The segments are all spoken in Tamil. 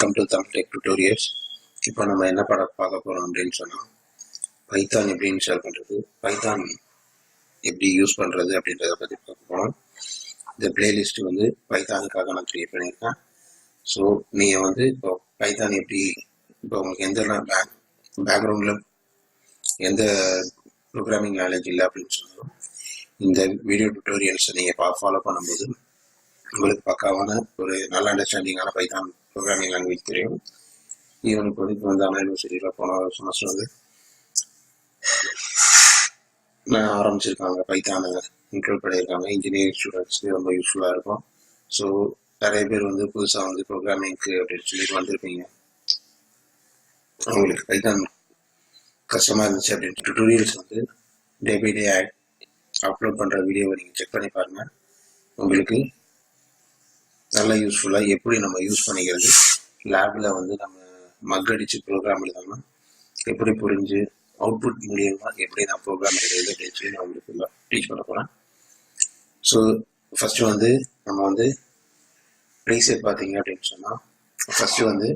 Welcome to Tamil tech tutorials. இப்போ நம்ம என்ன பார்க்க போகிறோம் அப்படின்னு சொன்னால், பைத்தான் எப்படி இன்ஸ்டால் பண்ணுறது, பைத்தான் எப்படி யூஸ் பண்ணுறது அப்படின்றத பற்றி பார்க்க போகிறோம். இந்த பிளேலிஸ்ட்டு வந்து பைத்தானுக்காக நான் க்ரியேட் பண்ணியிருக்கேன். ஸோ நீங்கள் வந்து இப்போ பைத்தான் எப்படி, இப்போ உங்களுக்கு எந்த பேக்ரவுண்டில் எந்த ப்ரோக்ராமிங் நாலேஜ் இல்லை அப்படின்னு சொன்னாலும் இந்த வீடியோ டுட்டோரியல்ஸை நீங்கள் ஃபாலோ பண்ணும்போது உங்களுக்கு பக்காவான ஒரு நல்ல அண்டர்ஸ்டாண்டிங்கான பைத்தான் ப்ரோக்ராமிங் லாங்குவேஜ் தெரியும். இவனுக்கு வந்து இப்போ வந்து அண்ணா யூனிவர்சிட்டியில் போன செமஸ்டர் வந்து ஆரம்பிச்சிருக்காங்க, பைத்தானை இன்க்ளூட் பண்ணியிருக்காங்க. இன்ஜினியரிங் ஸ்டூடெண்ட்ஸ்க்கு ரொம்ப யூஸ்ஃபுல்லாக இருக்கும். ஸோ நிறைய பேர் வந்து புதுசாக வந்து ப்ரோக்ராமிங்க்கு அப்படின்னு சொல்லிட்டு வந்திருப்பீங்க. அவங்களுக்கு பைத்தான் கஷ்டமாக இருந்துச்சு அப்படின்னு டுட்டோரியல்ஸ் வந்து டே பை டே அப்லோட் பண்ணுற வீடியோவை நீங்கள் செக் பண்ணி பாருங்கள். உங்களுக்கு நல்லா யூஸ்ஃபுல்லாக எப்படி நம்ம யூஸ் பண்ணிக்கிறது, லேபில் வந்து நம்ம மக்கடிச்சு ப்ரோக்ராம் எழுதாமல் எப்படி புரிஞ்சு அவுட்புட் மூலியமாக எப்படி நான் ப்ரோக்ராம் எழுதுறது அப்படின்னு சொல்லி நான் உங்களுக்கு டீச் பண்ண போகிறேன். ஸோ ஃபஸ்ட்டு வந்து நம்ம வந்து ப்ரீசெட் பார்த்தீங்க அப்படின்னு சொன்னால், ஃபஸ்ட்டு வந்து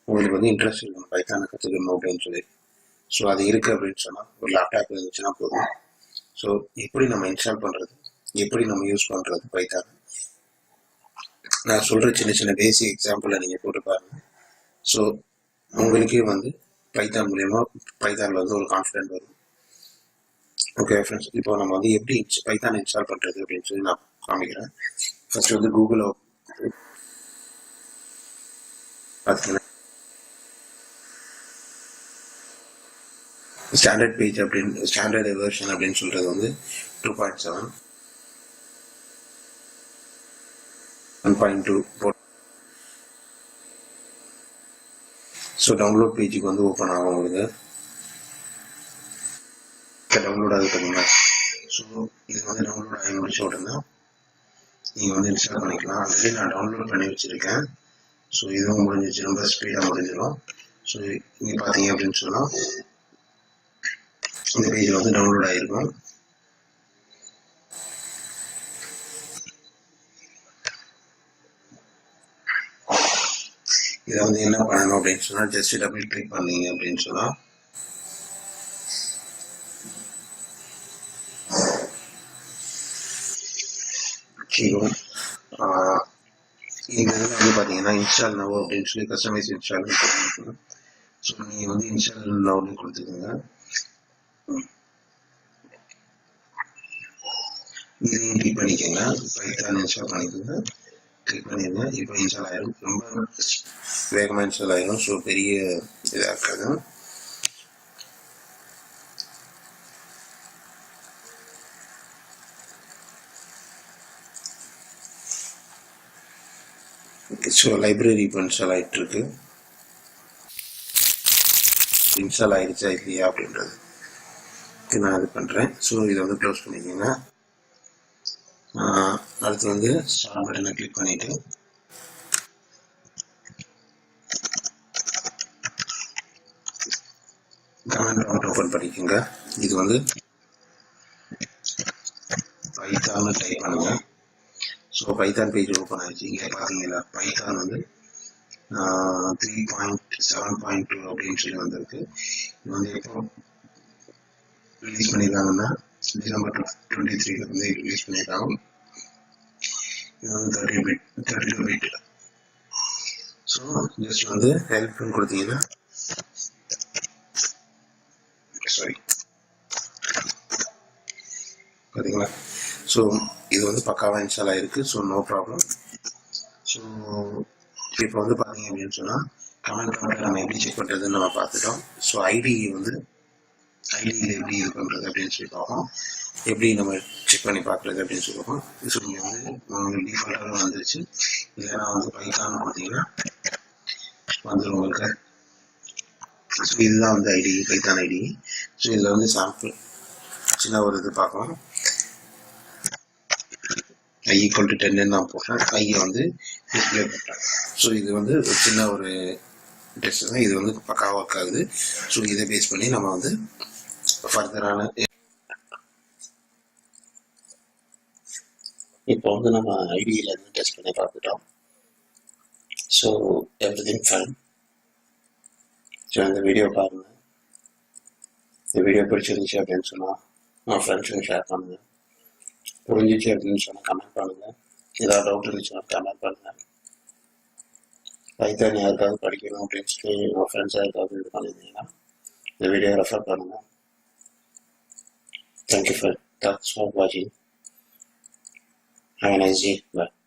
உங்களுக்கு வந்து இன்ட்ரெஸ்ட் இருக்கணும் பைத்தானை கற்றுக்கணும் அப்படின்னு சொல்லி. ஸோ அது இருக்குது அப்படின்னு சொன்னால் ஒரு லேப்டாப் இருந்துச்சுன்னா போதும். ஸோ எப்படி நம்ம இன்ஸ்டால் பண்ணுறது, எப்படி நம்ம யூஸ் பண்ணுறது பைத்தானை, நான் சொல்கிற சின்ன சின்ன பேசிக் எக்ஸாம்பிளை நீங்கள் போட்டு பாருங்கள். ஸோ உங்களுக்கே வந்து பைத்தான் மூலியமாக பைத்தானில் வந்து ஒரு கான்ஃபிடென்ட் வரும். ஓகே ஃப்ரெண்ட்ஸ், இப்போ நம்ம வந்து எப்படி பைத்தான் இன்ஸ்டால் பண்ணுறது அப்படின்னு சொல்லி நான் காமிக்கிறேன். ஃபர்ஸ்ட் வந்து கூகுளில் பார்த்தீங்கன்னா ஸ்டாண்டர்ட் பேஜ் அப்படின்னு ஸ்டாண்டர்ட் வெர்ஷன் அப்படின்னு சொல்கிறது வந்து 2.7 1.2 ஸோ டவுன்லோட் பேஜுக்கு வந்து ஓப்பன் ஆகும் உங்களுக்கு. டவுன்லோட் ஆகுது பார்த்தீங்களா. ஸோ இது வந்து டவுன்லோட் ஆகி முடிச்ச உடனே நீங்கள் வந்து இன்ஸ்டால் பண்ணிக்கலாம். ஆல்ரெடி நான் டவுன்லோட் பண்ணி வச்சுருக்கேன். ஸோ இதுவும் முடிஞ்சிச்சு, ரொம்ப ஸ்பீடாக முடிஞ்சிடும். ஸோ இங்கே பார்த்தீங்க அப்படின்னு சொன்னால் இந்த பேஜில் வந்து டவுன்லோட் ஆகிருக்கும். இதை வந்து என்ன பண்ணணும் அப்படின்னு சொன்னால், ஜஸ்ட் டபுள் கிளிக் பண்ணீங்க அப்படின்னு சொன்னால் இந்த இதில் வந்து பார்த்தீங்கன்னா இன்ஸ்டால் நவ் அப்படின்னு சொல்லி கஸ்டமைஸ் இன்ஸ்டால் கொடுத்துருக்கோம். ஸோ நீங்கள் வந்து இன்ஸ்டால் நவ்னு கொடுத்துக்கோங்க. இதையும் கிளிக் பண்ணிக்கோங்க, பைத்தான் இன்ஸ்டால் பண்ணிக்கோங்க, கிளிக் பண்ணிடுங்க. இப்போ இன்ஸ்டால் ஆயிடும், ரொம்ப வேகமாக இன்ஸ்டால் ஆயிடும். ஸோ பெரிய இதாக இருக்காது. ஸோ லைப்ரரி இப்போ இன்ஸ்டால் ஆகிட்டு இருக்கு. இன்ஸ்டால் ஆகிடுச்சா இல்லையா அப்படின்றது நான் இது பண்ணுறேன். ஸோ இதை வந்து க்ளோஸ் பண்ணிக்கோங்க. அடுத்து வந்து ஸ்டார்ட் பட்டனை கிளிக் பண்ணிவிட்டு கமெண்ட் ப்ராம்ப்ட் ஓப்பன் பண்ணிக்கோங்க. இது வந்து பைத்தான்னு டைப் பண்ணுங்க. ஸோ பைத்தான் பேஜ் ஓப்பன் ஆகிடுச்சு. இங்கே பார்த்தீங்கன்னா பைத்தான் வந்து 3.7.2 அப்படின்னு சொல்லி வந்திருக்கு. இது வந்து எப்போ ரிலீஸ் பண்ணியிருக்காங்கன்னா December 23 வந்து ரிலீஸ் பண்ணியிருக்காங்க. இது வந்து 32 பிட். ஸோ ஜஸ்ட் வந்து ஹெல்ப்னு கொடுத்தீங்கன்னா பார்த்தீங்களா. ஸோ இது வந்து பக்காவாக இன்ஸ்டால் ஆகிருக்கு. So no problem. ஸோ இப்போ வந்து பார்த்தீங்க அப்படின்னு சொன்னால் கமெண்ட் ப்ராம்ப்ட் நம்ம எப்படி செக் பண்ணுறதுன்னு நம்ம பார்த்துட்டோம். ஸோ ஐடியில் எப்படி இது பண்ணுறது அப்படின்னு சொல்லி பார்ப்போம். எப்படி நம்ம செக் பண்ணி பார்க்குறது அப்படின்னு சொல்லுவோம். ஸோ இங்கே வந்து உங்களுக்கு டிஃபால்ட்டாக வந்துருச்சு. இல்லைனா வந்து பைத்தான் பார்த்தீங்கன்னா வந்துடும் உங்களுக்கு. ஸோ இதுதான் வந்து ஐடி, பைத்தான் ஐடி. ஸோ இதில் வந்து சாம்பிள் சின்ன ஒரு இது பார்க்கலாம். i = 10 நான் போடுறேன். ஐயை வந்து டிஸ்பிளே பண்ணுறேன். ஸோ இது வந்து ஒரு சின்ன ஒரு டெஸ்ட் தான். இது வந்து பக்காவாக ஒர்க் ஆகுது. ஸோ இதை பேஸ் பண்ணி நம்ம வந்து ஃபர்தரான இப்போ வந்து நம்ம ஐடியில் இருந்து டெஸ்ட் பண்ணி பார்த்துட்டோம். So everything fine. ஸோ இந்த வீடியோ பாருங்கள். இந்த வீடியோ பிடிச்சிருந்துச்சு அப்படின்னு சொன்னால் உங்கள் ஃப்ரெண்ட்ஸுக்கு ஷேர் பண்ணுங்கள். புரிஞ்சிச்சு அப்படின்னு சொன்னால் கமெண்ட் பண்ணுங்கள். ஏதாவது டவுட் இருந்துச்சுன்னா கமெண்ட் பண்ணுங்கள். பைத்தான் யாருக்காவது படிக்கணும் அப்படின்னு சொல்லி உங்கள் ஃப்ரெண்ட்ஸ் யாருக்காவது இது பண்ணியிருந்தீங்கன்னா இந்த வீடியோ ரெஃபர் பண்ணுங்கள். தேங்க்யூ ஃபார் வாட்சிங். Have a nice day. Bye.